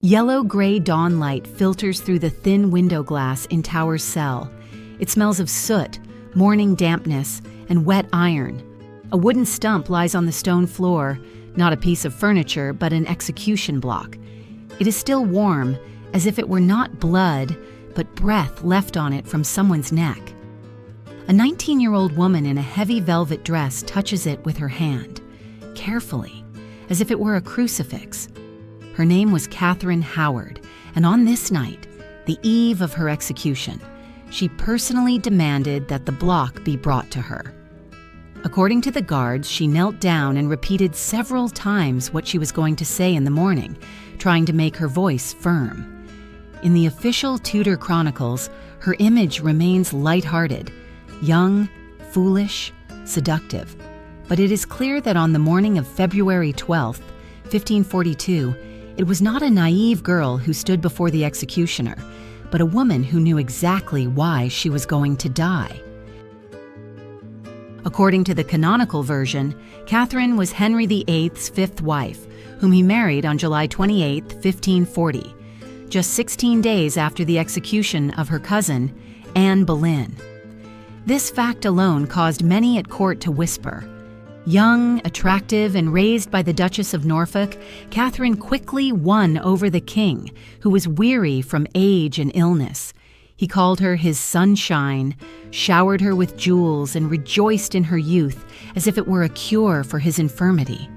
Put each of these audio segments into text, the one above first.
Yellow-gray dawn light filters through the thin window glass in Tower's cell. It smells of soot, morning dampness, and wet iron. A wooden stump lies on the stone floor, not a piece of furniture, but an execution block. It is still warm, as if it were not blood, but breath left on it from someone's neck. A 19-year-old woman in a heavy velvet dress touches it with her hand, carefully, as if it were a crucifix. Her name was Catherine Howard, and on this night, the eve of her execution, she personally demanded that the block be brought to her. According to the guards, she knelt down and repeated several times what she was going to say in the morning, trying to make her voice firm. In the official Tudor chronicles, her image remains lighthearted, young, foolish, seductive. But it is clear that on the morning of February 12, 1542, it was not a naive girl who stood before the executioner, but a woman who knew exactly why she was going to die. According to the canonical version, Catherine was Henry VIII's fifth wife, whom he married on July 28, 1540, just 16 days after the execution of her cousin, Anne Boleyn. This fact alone caused many at court to whisper. Young, attractive, and raised by the Duchess of Norfolk, Catherine quickly won over the king, who was weary from age and illness. He called her his sunshine, showered her with jewels, and rejoiced in her youth as if it were a cure for his infirmity.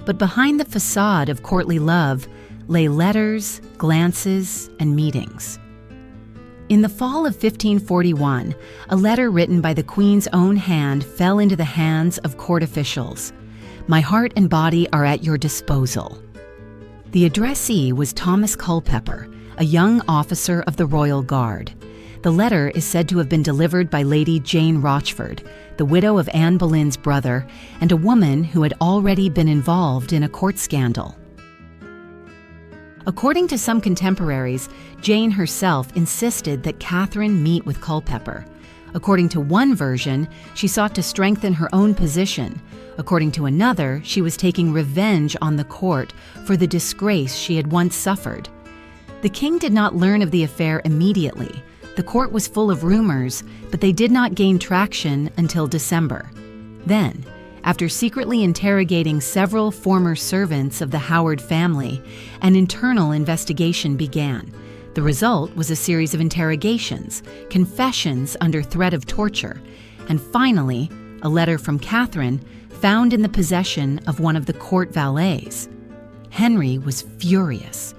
But behind the facade of courtly love lay letters, glances, and meetings. In the fall of 1541, a letter written by the Queen's own hand fell into the hands of court officials. "My heart and body are at your disposal." The addressee was Thomas Culpeper, a young officer of the Royal Guard. The letter is said to have been delivered by Lady Jane Rochford, the widow of Anne Boleyn's brother, and a woman who had already been involved in a court scandal. According to some contemporaries, Jane herself insisted that Catherine meet with Culpeper. According to one version, she sought to strengthen her own position. According to another, she was taking revenge on the court for the disgrace she had once suffered. The king did not learn of the affair immediately. The court was full of rumors, but they did not gain traction until December. Then, after secretly interrogating several former servants of the Howard family, an internal investigation began. The result was a series of interrogations, confessions under threat of torture, and finally, a letter from Catherine found in the possession of one of the court valets. Henry was furious.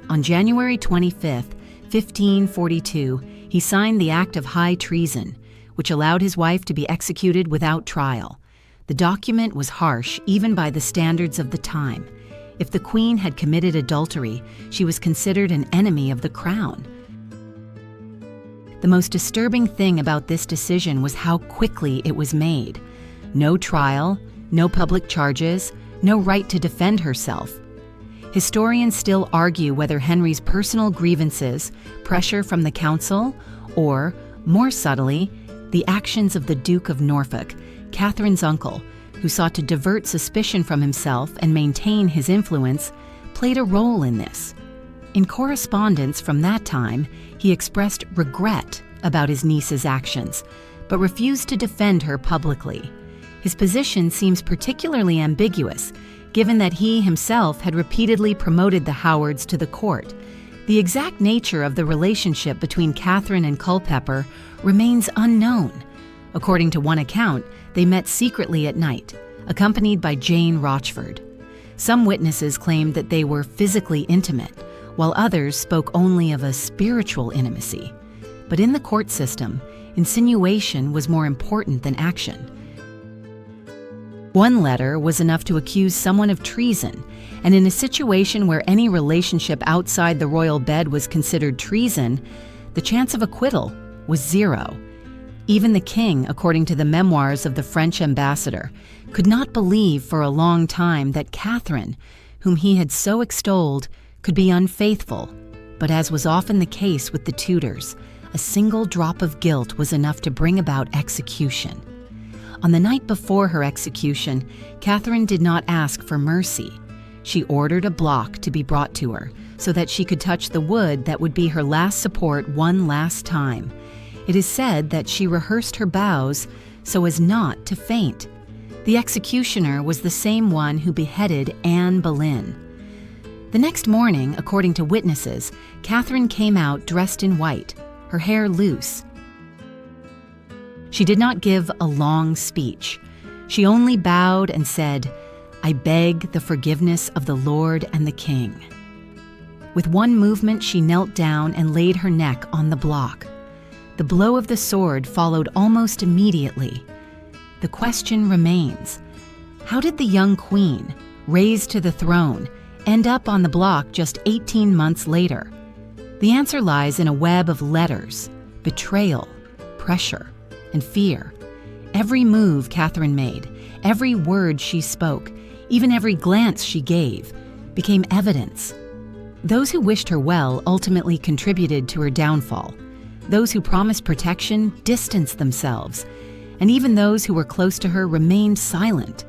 On January 25, 1542, he signed the Act of High Treason, which allowed his wife to be executed without trial. The document was harsh even by the standards of the time. If the Queen had committed adultery, she was considered an enemy of the crown. The most disturbing thing about this decision was how quickly it was made. No trial, no public charges, no right to defend herself. Historians still argue whether Henry's personal grievances, pressure from the council, or, more subtly, the actions of the Duke of Norfolk, Catherine's uncle, who sought to divert suspicion from himself and maintain his influence, played a role in this. In correspondence from that time, he expressed regret about his niece's actions, but refused to defend her publicly. His position seems particularly ambiguous, given that he himself had repeatedly promoted the Howards to the court. The exact nature of the relationship between Catherine and Culpeper remains unknown. According to one account, they met secretly at night, accompanied by Jane Rochford. Some witnesses claimed that they were physically intimate, while others spoke only of a spiritual intimacy. But in the court system, insinuation was more important than action. One letter was enough to accuse someone of treason, and in a situation where any relationship outside the royal bed was considered treason, the chance of acquittal was zero. Even the king, according to the memoirs of the French ambassador, could not believe for a long time that Catherine, whom he had so extolled, could be unfaithful. But as was often the case with the Tudors, a single drop of guilt was enough to bring about execution. On the night before her execution, Catherine did not ask for mercy. she ordered a block to be brought to her so that she could touch the wood that would be her last support one last time. It is said that she rehearsed her bows so as not to faint. The executioner was the same one who beheaded Anne Boleyn. The next morning, according to witnesses, Catherine came out dressed in white, her hair loose. She did not give a long speech. She only bowed and said, "I beg the forgiveness of the Lord and the King." With one movement, she knelt down and laid her neck on the block. The blow of the sword followed almost immediately. The question remains, how did the young queen, raised to the throne, end up on the block just 18 months later? The answer lies in a web of letters, betrayal, pressure, and fear. Every move Catherine made, every word she spoke, even every glance she gave, became evidence. Those who wished her well ultimately contributed to her downfall. Those who promised protection distanced themselves, and even those who were close to her remained silent.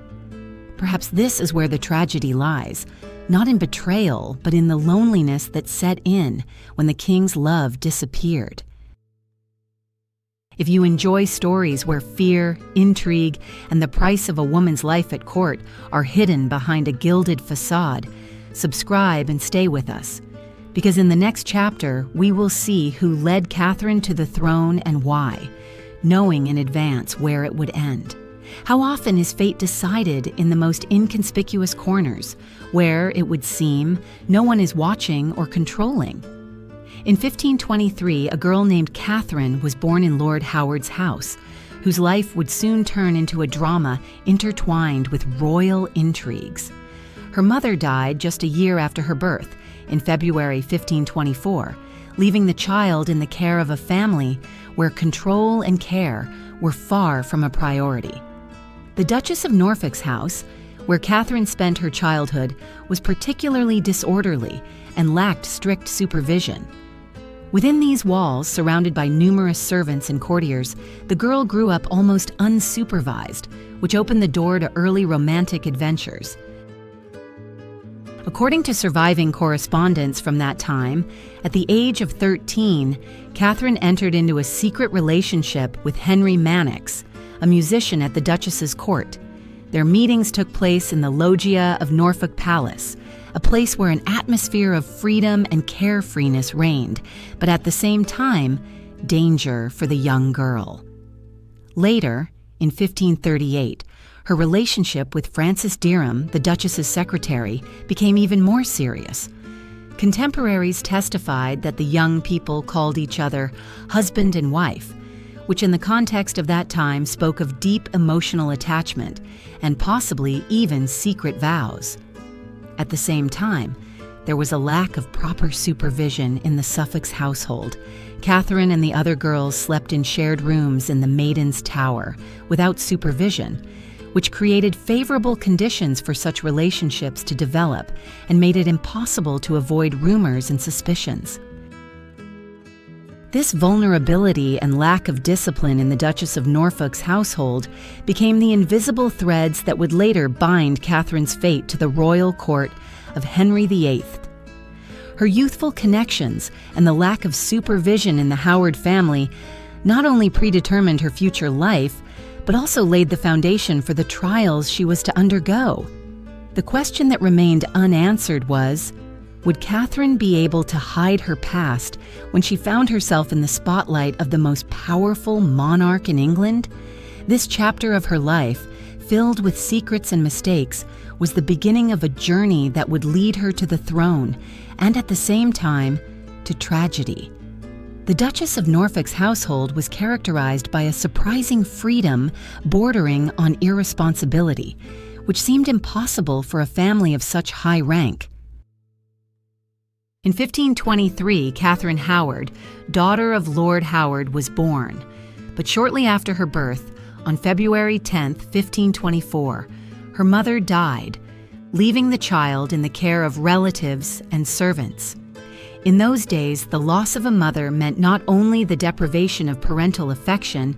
Perhaps this is where the tragedy lies, not in betrayal, but in the loneliness that set in when the king's love disappeared. If you enjoy stories where fear, intrigue, and the price of a woman's life at court are hidden behind a gilded facade, subscribe and stay with us, because in the next chapter, we will see who led Catherine to the throne and why, knowing in advance where it would end. How often is fate decided in the most inconspicuous corners, where, it would seem, no one is watching or controlling? In 1523, a girl named Catherine was born in Lord Howard's house, whose life would soon turn into a drama intertwined with royal intrigues. Her mother died just a year after her birth, in February 1524, leaving the child in the care of a family where control and care were far from a priority. The Duchess of Norfolk's house, where Catherine spent her childhood, was particularly disorderly and lacked strict supervision. Within these walls, surrounded by numerous servants and courtiers, the girl grew up almost unsupervised, which opened the door to early romantic adventures. According to surviving correspondence from that time, at the age of 13, Catherine entered into a secret relationship with Henry Mannix, a musician at the Duchess's court. Their meetings took place in the loggia of Norfolk Palace, a place where an atmosphere of freedom and carefreeness reigned, but at the same time, danger for the young girl. Later, in 1538, her relationship with Francis Derham, the Duchess's secretary, became even more serious. Contemporaries testified that the young people called each other husband and wife, which in the context of that time spoke of deep emotional attachment and possibly even secret vows. At the same time, there was a lack of proper supervision in the Suffolk's household. Catherine and the other girls slept in shared rooms in the Maiden's Tower without supervision, which created favorable conditions for such relationships to develop and made it impossible to avoid rumors and suspicions. This vulnerability and lack of discipline in the Duchess of Norfolk's household became the invisible threads that would later bind Catherine's fate to the royal court of Henry VIII. Her youthful connections and the lack of supervision in the Howard family not only predetermined her future life, but also laid the foundation for the trials she was to undergo. The question that remained unanswered was, would Catherine be able to hide her past when she found herself in the spotlight of the most powerful monarch in England? This chapter of her life, filled with secrets and mistakes, was the beginning of a journey that would lead her to the throne and at the same time to tragedy. The Duchess of Norfolk's household was characterized by a surprising freedom bordering on irresponsibility, which seemed impossible for a family of such high rank. In 1523, Catherine Howard, daughter of Lord Howard, was born, but shortly after her birth, on February 10, 1524, her mother died, leaving the child in the care of relatives and servants. In those days, the loss of a mother meant not only the deprivation of parental affection,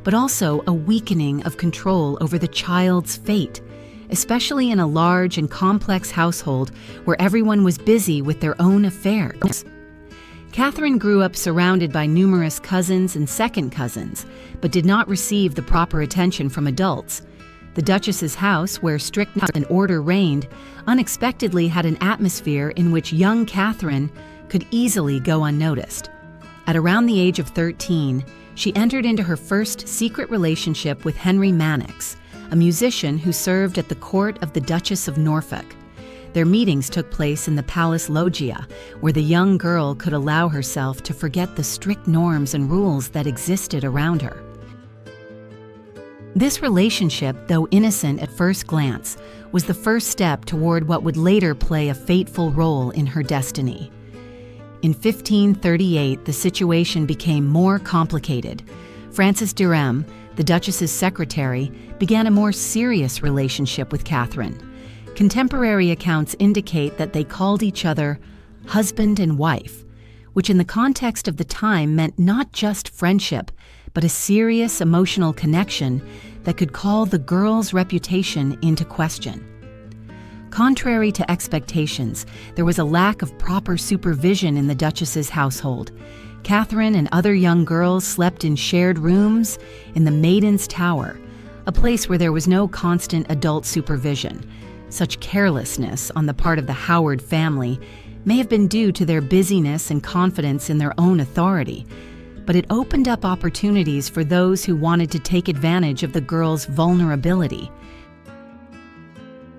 but also a weakening of control over the child's fate, especially in a large and complex household where everyone was busy with their own affairs. Catherine grew up surrounded by numerous cousins and second cousins, but did not receive the proper attention from adults. The Duchess's house, where strictness and order reigned, unexpectedly had an atmosphere in which young Catherine could easily go unnoticed. At around the age of 13, she entered into her first secret relationship with Henry Mannix, a musician who served at the court of the Duchess of Norfolk. Their meetings took place in the palace loggia, where the young girl could allow herself to forget the strict norms and rules that existed around her. This relationship, though innocent at first glance, was the first step toward what would later play a fateful role in her destiny. In 1538, the situation became more complicated. Francis Durham, the Duchess's secretary, began a more serious relationship with Catherine. Contemporary accounts indicate that they called each other husband and wife, which in the context of the time meant not just friendship, but a serious emotional connection that could call the girl's reputation into question. Contrary to expectations, there was a lack of proper supervision in the Duchess's household. Catherine and other young girls slept in shared rooms in the Maiden's Tower, a place where there was no constant adult supervision. Such carelessness on the part of the Howard family may have been due to their busyness and confidence in their own authority, but it opened up opportunities for those who wanted to take advantage of the girl's vulnerability.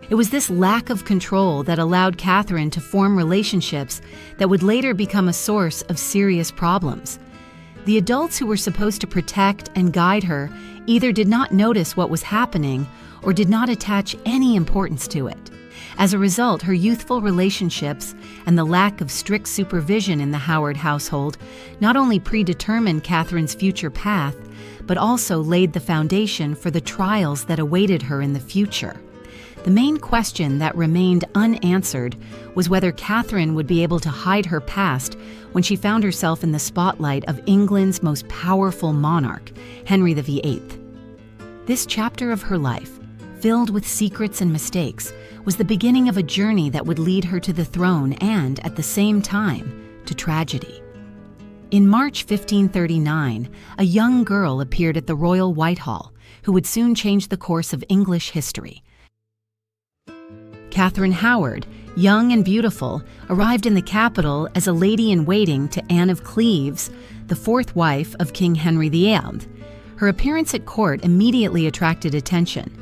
It was this lack of control that allowed Catherine to form relationships that would later become a source of serious problems. The adults who were supposed to protect and guide her either did not notice what was happening or did not attach any importance to it. As a result, her youthful relationships and the lack of strict supervision in the Howard household not only predetermined Catherine's future path, but also laid the foundation for the trials that awaited her in the future. The main question that remained unanswered was whether Catherine would be able to hide her past when she found herself in the spotlight of England's most powerful monarch, Henry VIII. This chapter of her life, filled with secrets and mistakes, was the beginning of a journey that would lead her to the throne and, at the same time, to tragedy. In March 1539, a young girl appeared at the Royal Whitehall, who would soon change the course of English history. Catherine Howard, young and beautiful, arrived in the capital as a lady-in-waiting to Anne of Cleves, the fourth wife of King Henry VIII. Her appearance at court immediately attracted attention.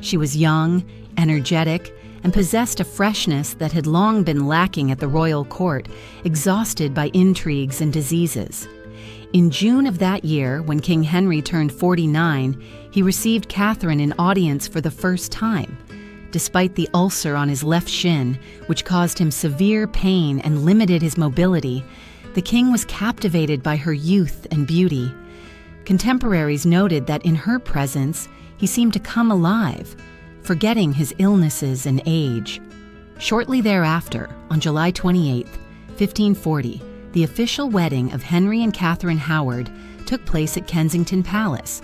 She was young, energetic, and possessed a freshness that had long been lacking at the royal court, exhausted by intrigues and diseases. In June of that year, when King Henry turned 49, he received Catherine in audience for the first time. Despite the ulcer on his left shin, which caused him severe pain and limited his mobility, the king was captivated by her youth and beauty. Contemporaries noted that in her presence, he seemed to come alive, forgetting his illnesses and age. Shortly thereafter, on July 28, 1540, the official wedding of Henry and Catherine Howard took place at Kensington Palace.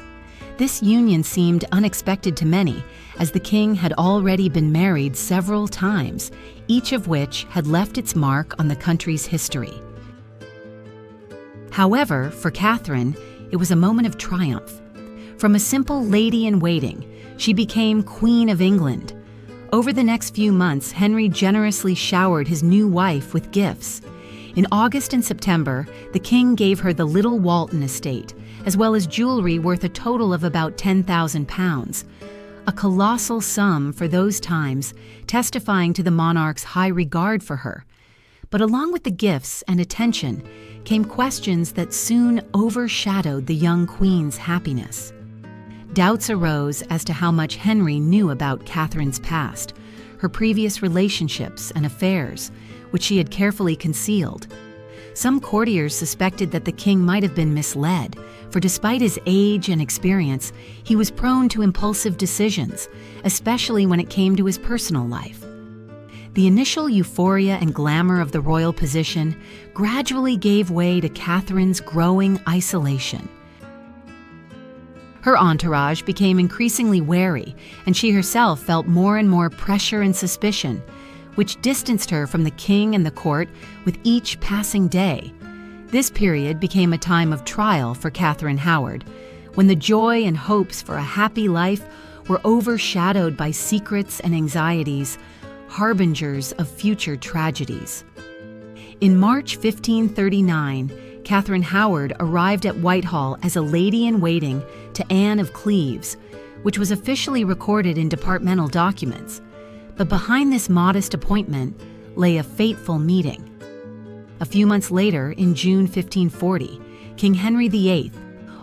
This union seemed unexpected to many, as the king had already been married several times, each of which had left its mark on the country's history. However, for Catherine, it was a moment of triumph. From a simple lady-in-waiting, she became Queen of England. Over the next few months, Henry generously showered his new wife with gifts. In August and September, the king gave her the Little Walton estate, as well as jewelry worth a total of about £10,000, a colossal sum for those times, testifying to the monarch's high regard for her. But along with the gifts and attention came questions that soon overshadowed the young queen's happiness. Doubts arose as to how much Henry knew about Catherine's past, her previous relationships and affairs, which she had carefully concealed. Some courtiers suspected that the king might have been misled, for despite his age and experience, he was prone to impulsive decisions, especially when it came to his personal life. The initial euphoria and glamour of the royal position gradually gave way to Catherine's growing isolation. Her entourage became increasingly wary, and she herself felt more and more pressure and suspicion, which distanced her from the king and the court with each passing day. This period became a time of trial for Catherine Howard, when the joy and hopes for a happy life were overshadowed by secrets and anxieties, harbingers of future tragedies. In March 1539, Catherine Howard arrived at Whitehall as a lady-in-waiting to Anne of Cleves, which was officially recorded in departmental documents. But behind this modest appointment lay a fateful meeting. A few months later, in June 1540, King Henry VIII,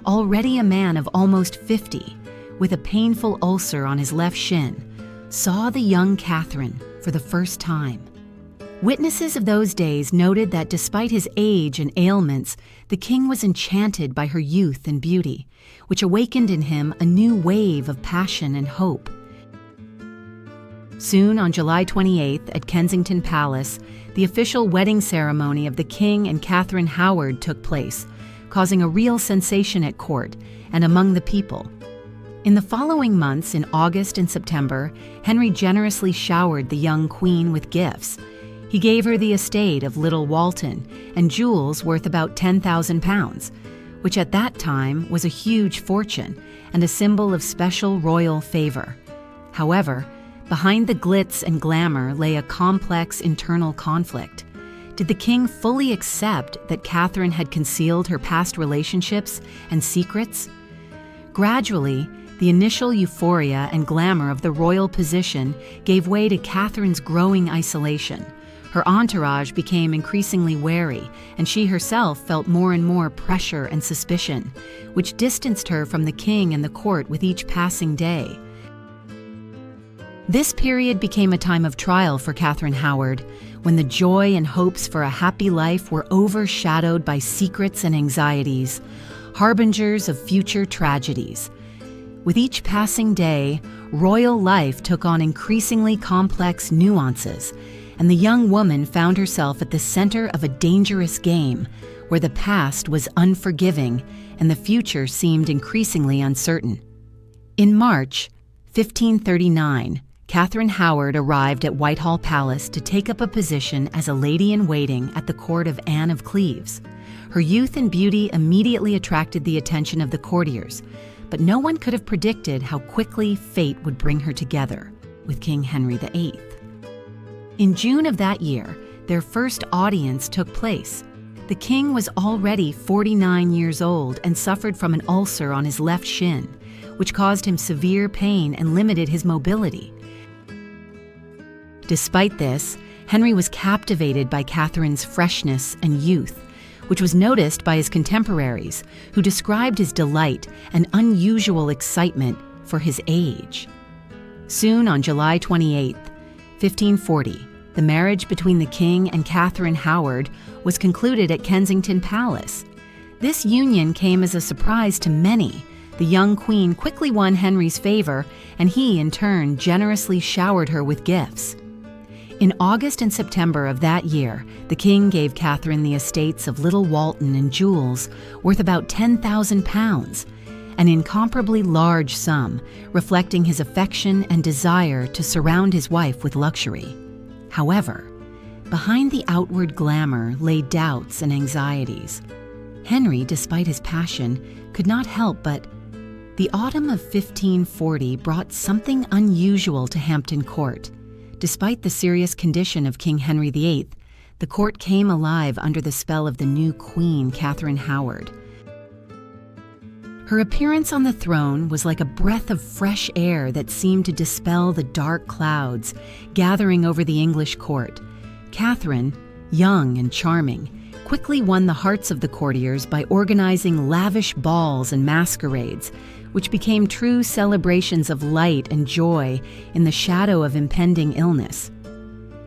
already a man of almost 50, with a painful ulcer on his left shin, saw the young Catherine for the first time. Witnesses of those days noted that despite his age and ailments, the king was enchanted by her youth and beauty, which awakened in him a new wave of passion and hope. Soon, on July 28th at Kensington Palace, the official wedding ceremony of the king and Catherine Howard took place, causing a real sensation at court and among the people. In the following months, in August and September, Henry generously showered the young queen with gifts. He gave her the estate of Little Walton and jewels worth about £10,000, which at that time was a huge fortune and a symbol of special royal favor. However, behind the glitz and glamour lay a complex internal conflict. Did the king fully accept that Catherine had concealed her past relationships and secrets? Gradually, the initial euphoria and glamour of the royal position gave way to Catherine's growing isolation. Her entourage became increasingly wary, and she herself felt more and more pressure and suspicion, which distanced her from the king and the court with each passing day. This period became a time of trial for Catherine Howard, when the joy and hopes for a happy life were overshadowed by secrets and anxieties, harbingers of future tragedies. With each passing day, royal life took on increasingly complex nuances, and the young woman found herself at the center of a dangerous game where the past was unforgiving and the future seemed increasingly uncertain. In March 1539, Catherine Howard arrived at Whitehall Palace to take up a position as a lady-in-waiting at the court of Anne of Cleves. Her youth and beauty immediately attracted the attention of the courtiers, but no one could have predicted how quickly fate would bring her together with King Henry VIII. In June of that year, their first audience took place. The king was already 49 years old and suffered from an ulcer on his left shin, which caused him severe pain and limited his mobility. Despite this, Henry was captivated by Catherine's freshness and youth, which was noticed by his contemporaries, who described his delight and unusual excitement for his age. Soon, on July 28, 1540, the marriage between the king and Catherine Howard was concluded at Kensington Palace. This union came as a surprise to many. The young queen quickly won Henry's favor, and he, in turn, generously showered her with gifts. In August and September of that year, the king gave Catherine the estates of Little Walton and jewels worth about £10,000, an incomparably large sum, reflecting his affection and desire to surround his wife with luxury. However, behind the outward glamour lay doubts and anxieties. Henry, despite his passion, could not help but... The autumn of 1540 brought something unusual to Hampton Court. Despite the serious condition of King Henry VIII, the court came alive under the spell of the new queen, Catherine Howard. Her appearance on the throne was like a breath of fresh air that seemed to dispel the dark clouds gathering over the English court. Catherine, young and charming, quickly won the hearts of the courtiers by organizing lavish balls and masquerades, which became true celebrations of light and joy in the shadow of impending illness.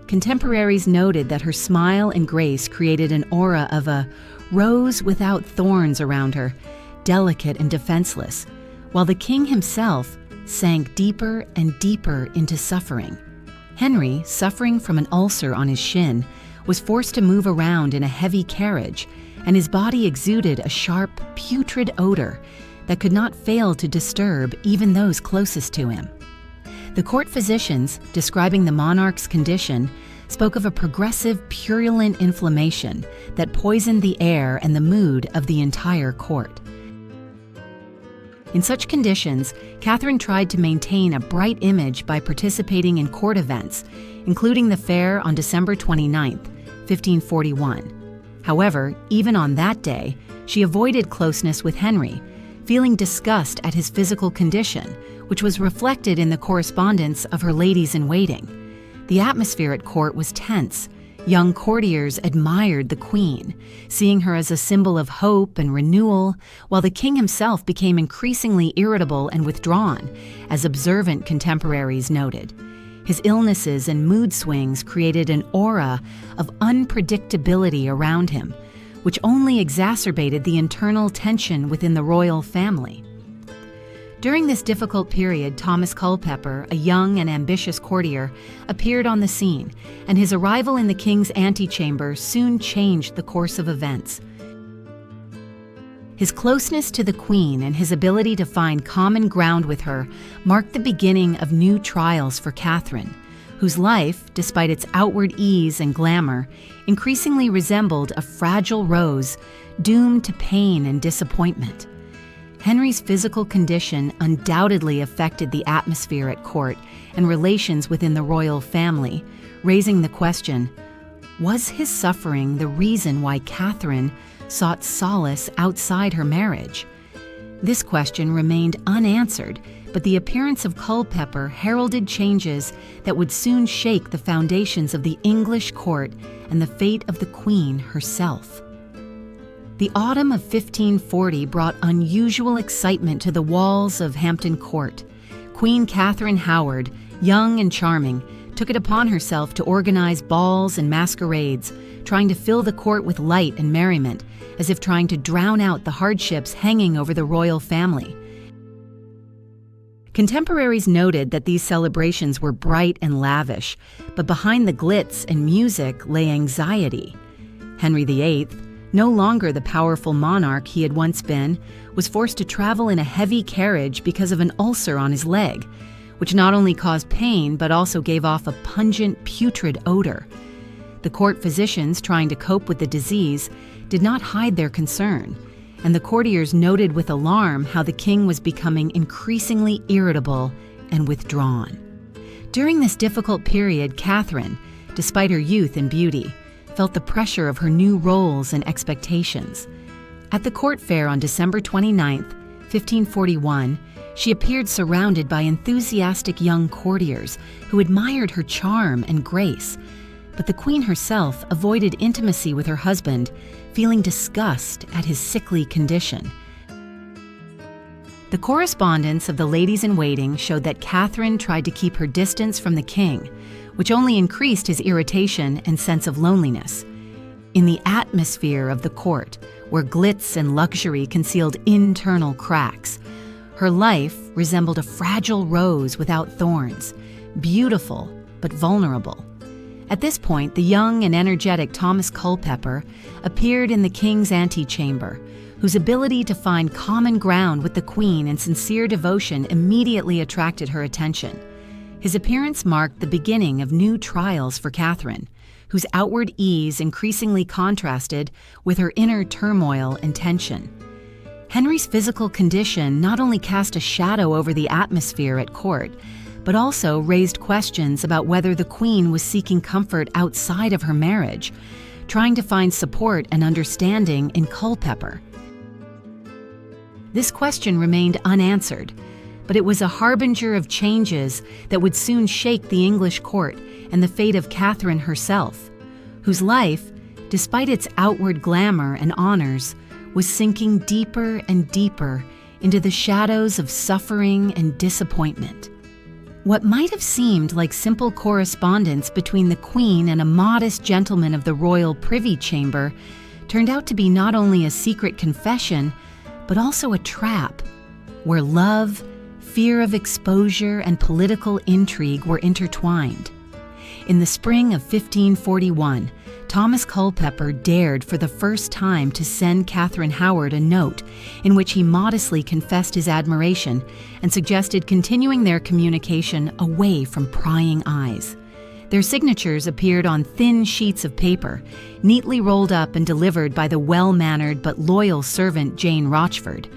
Contemporaries noted that her smile and grace created an aura of a rose without thorns around her, delicate and defenseless, while the king himself sank deeper and deeper into suffering. Henry, suffering from an ulcer on his shin, was forced to move around in a heavy carriage, and his body exuded a sharp, putrid odor, that could not fail to disturb even those closest to him. The court physicians, describing the monarch's condition, spoke of a progressive, purulent inflammation that poisoned the air and the mood of the entire court. In such conditions, Catherine tried to maintain a bright image by participating in court events, including the fair on December 29, 1541. However, even on that day, she avoided closeness with Henry, feeling disgust at his physical condition, which was reflected in the correspondence of her ladies-in-waiting. The atmosphere at court was tense. Young courtiers admired the queen, seeing her as a symbol of hope and renewal, while the king himself became increasingly irritable and withdrawn, as observant contemporaries noted. His illnesses and mood swings created an aura of unpredictability around him, which only exacerbated the internal tension within the royal family. During this difficult period, Thomas Culpeper, a young and ambitious courtier, appeared on the scene, and his arrival in the king's antechamber soon changed the course of events. His closeness to the queen and his ability to find common ground with her marked the beginning of new trials for Catherine, whose life, despite its outward ease and glamour, increasingly resembled a fragile rose doomed to pain and disappointment. Henry's physical condition undoubtedly affected the atmosphere at court and relations within the royal family, raising the question, was his suffering the reason why Catherine sought solace outside her marriage? This question remained unanswered, but the appearance of Culpeper heralded changes that would soon shake the foundations of the English court and the fate of the Queen herself. The autumn of 1540 brought unusual excitement to the walls of Hampton Court. Queen Catherine Howard, young and charming, took it upon herself to organize balls and masquerades, trying to fill the court with light and merriment, as if trying to drown out the hardships hanging over the royal family. Contemporaries noted that these celebrations were bright and lavish, but behind the glitz and music lay anxiety. Henry VIII, no longer the powerful monarch he had once been, was forced to travel in a heavy carriage because of an ulcer on his leg, which not only caused pain but also gave off a pungent, putrid odor. The court physicians, trying to cope with the disease, did not hide their concern, and the courtiers noted with alarm how the king was becoming increasingly irritable and withdrawn. During this difficult period, Catherine, despite her youth and beauty, felt the pressure of her new roles and expectations. At the court fair on December 29, 1541, she appeared surrounded by enthusiastic young courtiers who admired her charm and grace, but the queen herself avoided intimacy with her husband, feeling disgust at his sickly condition. The correspondence of the ladies-in-waiting showed that Catherine tried to keep her distance from the king, which only increased his irritation and sense of loneliness. In the atmosphere of the court, where glitz and luxury concealed internal cracks, her life resembled a fragile rose without thorns, beautiful but vulnerable. At this point, the young and energetic Thomas Culpeper appeared in the king's antechamber, whose ability to find common ground with the queen and sincere devotion immediately attracted her attention. His appearance marked the beginning of new trials for Catherine, whose outward ease increasingly contrasted with her inner turmoil and tension. Henry's physical condition not only cast a shadow over the atmosphere at court, but also raised questions about whether the queen was seeking comfort outside of her marriage, trying to find support and understanding in Culpeper. This question remained unanswered, but it was a harbinger of changes that would soon shake the English court and the fate of Catherine herself, whose life, despite its outward glamour and honors, was sinking deeper and deeper into the shadows of suffering and disappointment. What might have seemed like simple correspondence between the queen and a modest gentleman of the royal privy chamber turned out to be not only a secret confession, but also a trap, where love, fear of exposure, and political intrigue were intertwined. In the spring of 1541, Thomas Culpeper dared for the first time to send Catherine Howard a note in which he modestly confessed his admiration and suggested continuing their communication away from prying eyes. Their signatures appeared on thin sheets of paper, neatly rolled up and delivered by the well-mannered but loyal servant Jane Rochford.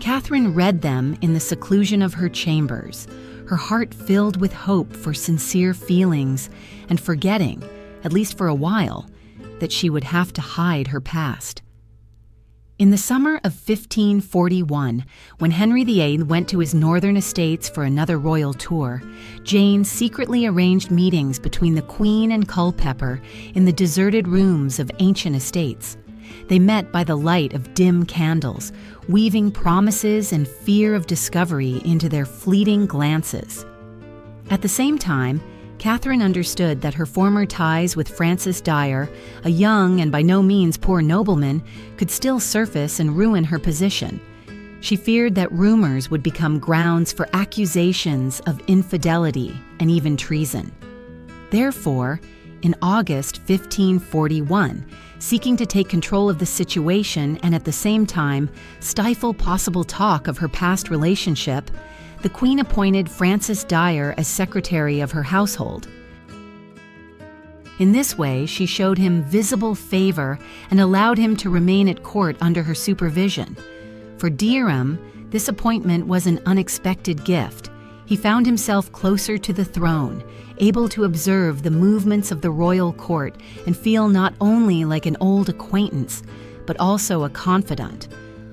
Catherine read them in the seclusion of her chambers, her heart filled with hope for sincere feelings and forgetting, at least for a while, that she would have to hide her past. In the summer of 1541, when Henry VIII went to his northern estates for another royal tour, Jane secretly arranged meetings between the Queen and Culpeper in the deserted rooms of ancient estates. They met by the light of dim candles, weaving promises and fear of discovery into their fleeting glances. At the same time, Catherine understood that her former ties with Francis Dyer, a young and by no means poor nobleman, could still surface and ruin her position. She feared that rumors would become grounds for accusations of infidelity and even treason. Therefore, in August 1541, seeking to take control of the situation and at the same time stifle possible talk of her past relationship, the Queen appointed Francis Dyer as secretary of her household. In this way, she showed him visible favor and allowed him to remain at court under her supervision. For Derham, this appointment was an unexpected gift. He found himself closer to the throne, able to observe the movements of the royal court and feel not only like an old acquaintance, but also a confidant.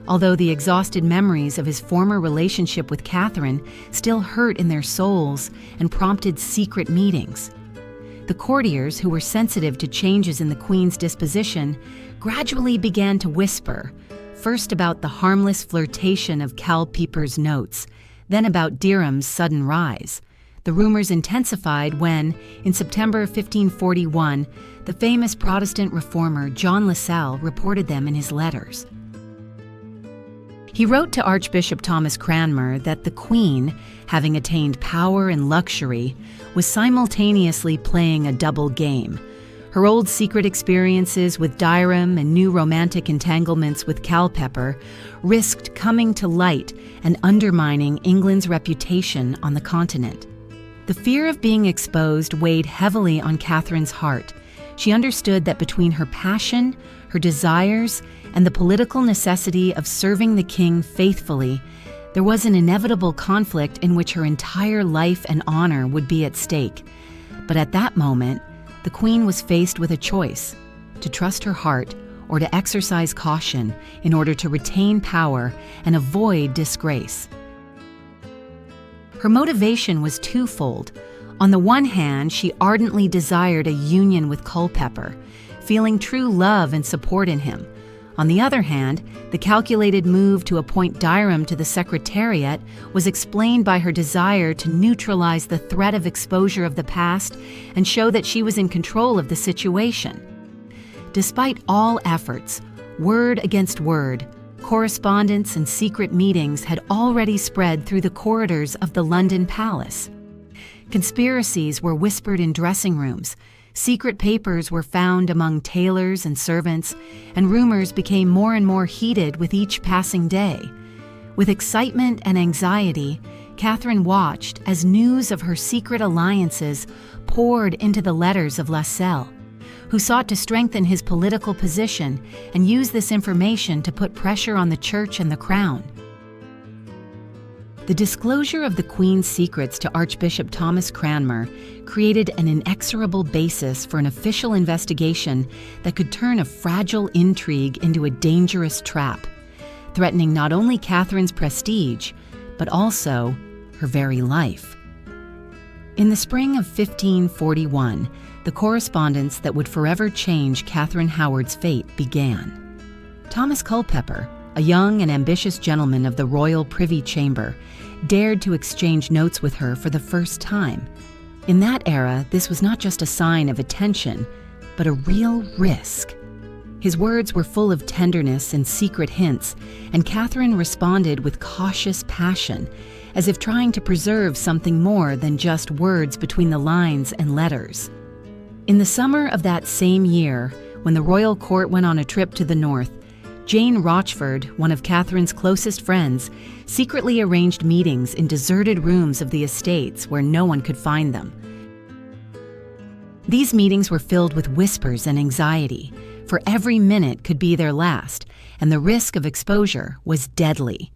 Although the exhausted memories of his former relationship with Catherine still hurt in their souls and prompted secret meetings. The courtiers, who were sensitive to changes in the Queen's disposition, gradually began to whisper, first about the harmless flirtation of Culpeper's notes, then about Derham's sudden rise. The rumors intensified when, in September 1541, the famous Protestant reformer John Lassalle reported them in his letters. He wrote to Archbishop Thomas Cranmer that the Queen, having attained power and luxury, was simultaneously playing a double game. Her old secret experiences with Derham and new romantic entanglements with Culpeper risked coming to light and undermining England's reputation on the continent. The fear of being exposed weighed heavily on Catherine's heart. She understood that between her passion, her desires, and the political necessity of serving the king faithfully, there was an inevitable conflict in which her entire life and honor would be at stake. But at that moment, the Queen was faced with a choice: to trust her heart or to exercise caution in order to retain power and avoid disgrace. Her motivation was twofold. On the one hand, she ardently desired a union with Culpeper, feeling true love and support in him. On the other hand, the calculated move to appoint Derham to the Secretariat was explained by her desire to neutralize the threat of exposure of the past and show that she was in control of the situation. Despite all efforts, word against word, correspondence and secret meetings had already spread through the corridors of the London Palace. Conspiracies were whispered in dressing rooms, secret papers were found among tailors and servants, and rumors became more and more heated with each passing day. With excitement and anxiety, Catherine watched as news of her secret alliances poured into the letters of Lassalle, who sought to strengthen his political position and use this information to put pressure on the Church and the Crown. The disclosure of the Queen's secrets to Archbishop Thomas Cranmer created an inexorable basis for an official investigation that could turn a fragile intrigue into a dangerous trap, threatening not only Catherine's prestige, but also her very life. In the spring of 1541, the correspondence that would forever change Catherine Howard's fate began. Thomas Culpeper, a young and ambitious gentleman of the royal privy chamber, dared to exchange notes with her for the first time. In that era, this was not just a sign of attention, but a real risk. His words were full of tenderness and secret hints, and Catherine responded with cautious passion, as if trying to preserve something more than just words between the lines and letters. In the summer of that same year, when the royal court went on a trip to the north, Jane Rochford, one of Catherine's closest friends, secretly arranged meetings in deserted rooms of the estates where no one could find them. These meetings were filled with whispers and anxiety, for every minute could be their last, and the risk of exposure was deadly.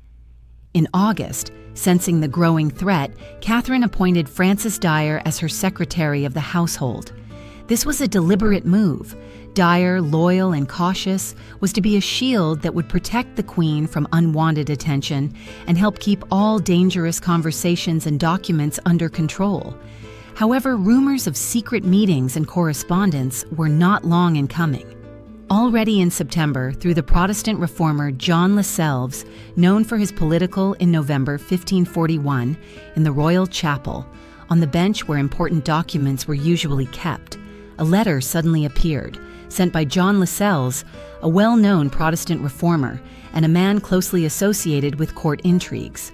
In August, sensing the growing threat, Catherine appointed Francis Dyer as her secretary of the household. This was a deliberate move. Dyer, loyal and cautious, was to be a shield that would protect the Queen from unwanted attention and help keep all dangerous conversations and documents under control. However, rumors of secret meetings and correspondence were not long in coming. Already in September, through the Protestant reformer John Lascelles, known for his political in November 1541, in the royal chapel, on the bench where important documents were usually kept, a letter suddenly appeared, sent by John Lascelles, a well-known Protestant reformer and a man closely associated with court intrigues.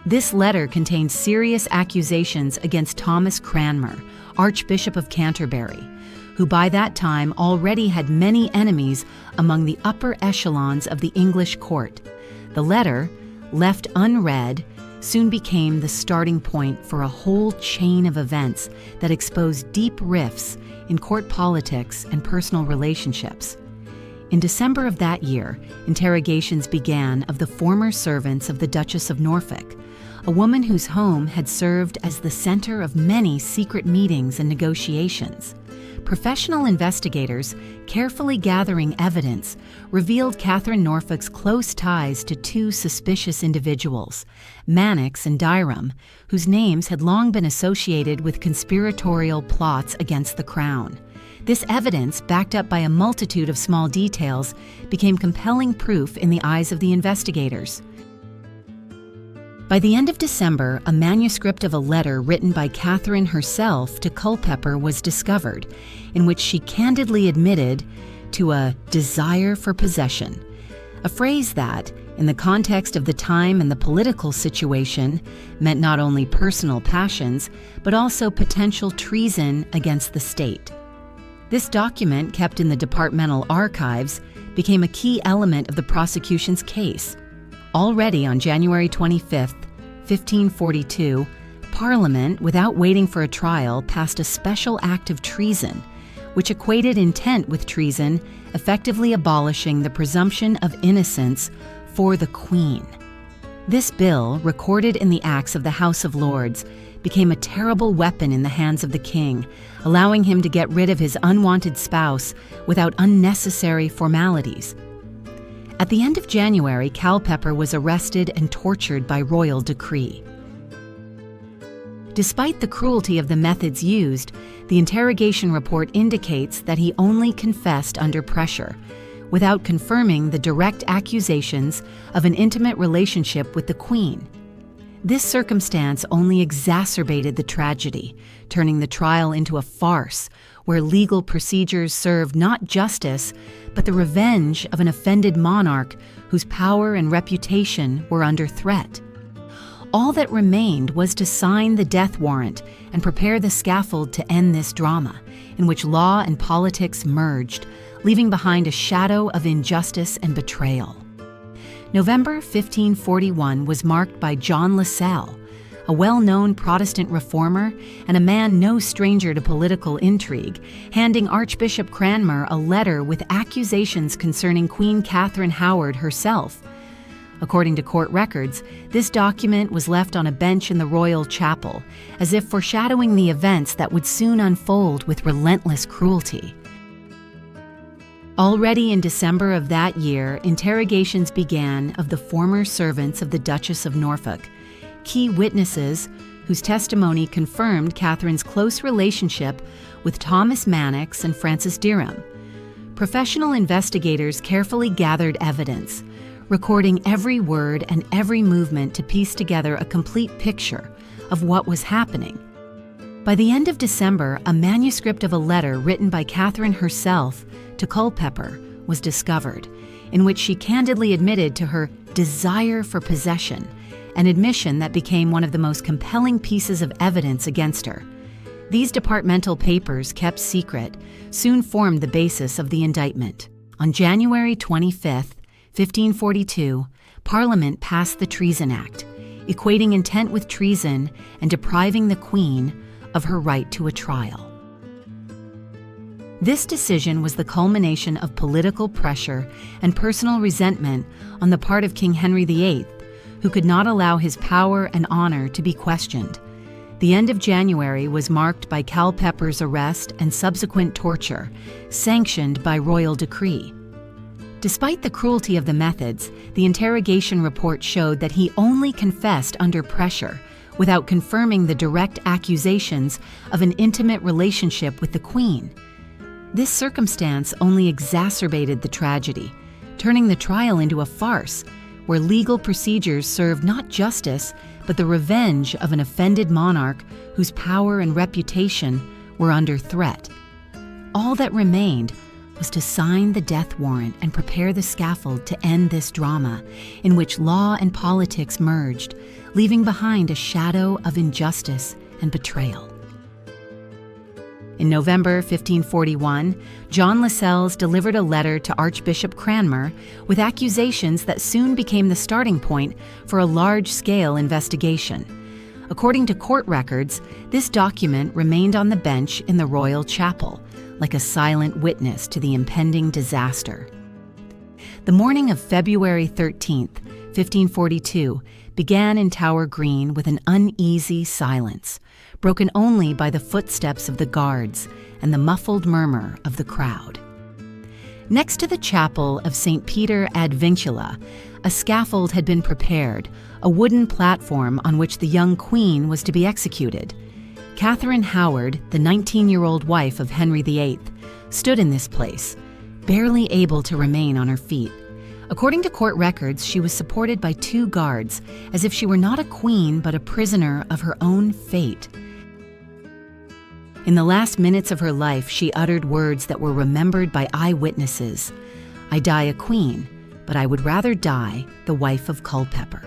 This letter contained serious accusations against Thomas Cranmer, Archbishop of Canterbury, who by that time already had many enemies among the upper echelons of the English court. The letter, left unread, soon became the starting point for a whole chain of events that exposed deep rifts in court politics and personal relationships. In December of that year, interrogations began of the former servants of the Duchess of Norfolk, a woman whose home had served as the center of many secret meetings and negotiations. Professional investigators, carefully gathering evidence, revealed Catherine Norfolk's close ties to two suspicious individuals, Mannix and Dyram, whose names had long been associated with conspiratorial plots against the crown. This evidence, backed up by a multitude of small details, became compelling proof in the eyes of the investigators. By the end of December, a manuscript of a letter written by Catherine herself to Culpeper was discovered, in which she candidly admitted to a desire for possession, a phrase that, in the context of the time and the political situation, meant not only personal passions, but also potential treason against the state. This document, kept in the departmental archives, became a key element of the prosecution's case. Already on January 25, 1542, Parliament, without waiting for a trial, passed a special act of treason, which equated intent with treason, effectively abolishing the presumption of innocence for the Queen. This bill, recorded in the Acts of the House of Lords, became a terrible weapon in the hands of the king, allowing him to get rid of his unwanted spouse without unnecessary formalities. At the end of January, Culpeper was arrested and tortured by royal decree. Despite the cruelty of the methods used, the interrogation report indicates that he only confessed under pressure, without confirming the direct accusations of an intimate relationship with the Queen. This circumstance only exacerbated the tragedy, turning the trial into a farce where legal procedures served not justice, but the revenge of an offended monarch whose power and reputation were under threat. All that remained was to sign the death warrant and prepare the scaffold to end this drama, in which law and politics merged, leaving behind a shadow of injustice and betrayal. November 1541 was marked by John Lascelles, a well-known Protestant reformer and a man no stranger to political intrigue, handing Archbishop Cranmer a letter with accusations concerning Queen Catherine Howard herself. According to court records, this document was left on a bench in the royal chapel, as if foreshadowing the events that would soon unfold with relentless cruelty. Already in December of that year, interrogations began of the former servants of the Duchess of Norfolk, key witnesses whose testimony confirmed Catherine's close relationship with Thomas Mannix and Francis Dyram. Professional investigators carefully gathered evidence, recording every word and every movement to piece together a complete picture of what was happening. By the end of December, a manuscript of a letter written by Catherine herself to Culpeper was discovered, in which she candidly admitted to her desire for possession an admission that became one of the most compelling pieces of evidence against her. These departmental papers, kept secret, soon formed the basis of the indictment. On January 25, 1542, Parliament passed the Treason Act, equating intent with treason and depriving the Queen of her right to a trial. This decision was the culmination of political pressure and personal resentment on the part of King Henry VIII, who could not allow his power and honor to be questioned. The end of January was marked by Culpeper's arrest and subsequent torture, sanctioned by royal decree. Despite the cruelty of the methods, the interrogation report showed that he only confessed under pressure, without confirming the direct accusations of an intimate relationship with the Queen. This circumstance only exacerbated the tragedy, turning the trial into a farce, where legal procedures served not justice, but the revenge of an offended monarch whose power and reputation were under threat. All that remained was to sign the death warrant and prepare the scaffold to end this drama, in which law and politics merged, leaving behind a shadow of injustice and betrayal. In November 1541, John Lascelles delivered a letter to Archbishop Cranmer with accusations that soon became the starting point for a large-scale investigation. According to court records, this document remained on the bench in the royal chapel, like a silent witness to the impending disaster. The morning of February 13, 1542, began in Tower Green with an uneasy silence, broken only by the footsteps of the guards and the muffled murmur of the crowd. Next to the chapel of St. Peter ad Vincula, a scaffold had been prepared, a wooden platform on which the young queen was to be executed. Catherine Howard, the 19-year-old wife of Henry VIII, stood in this place, barely able to remain on her feet. According to court records, she was supported by 2 guards, as if she were not a queen but a prisoner of her own fate. In the last minutes of her life, she uttered words that were remembered by eyewitnesses. "I die a queen, but I would rather die the wife of Culpeper."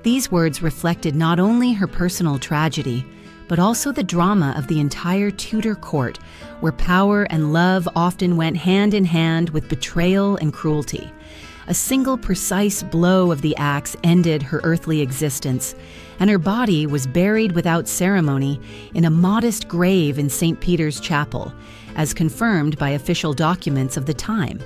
These words reflected not only her personal tragedy, but also the drama of the entire Tudor court, where power and love often went hand in hand with betrayal and cruelty. A single precise blow of the axe ended her earthly existence, and her body was buried without ceremony in a modest grave in St. Peter's Chapel, as confirmed by official documents of the time,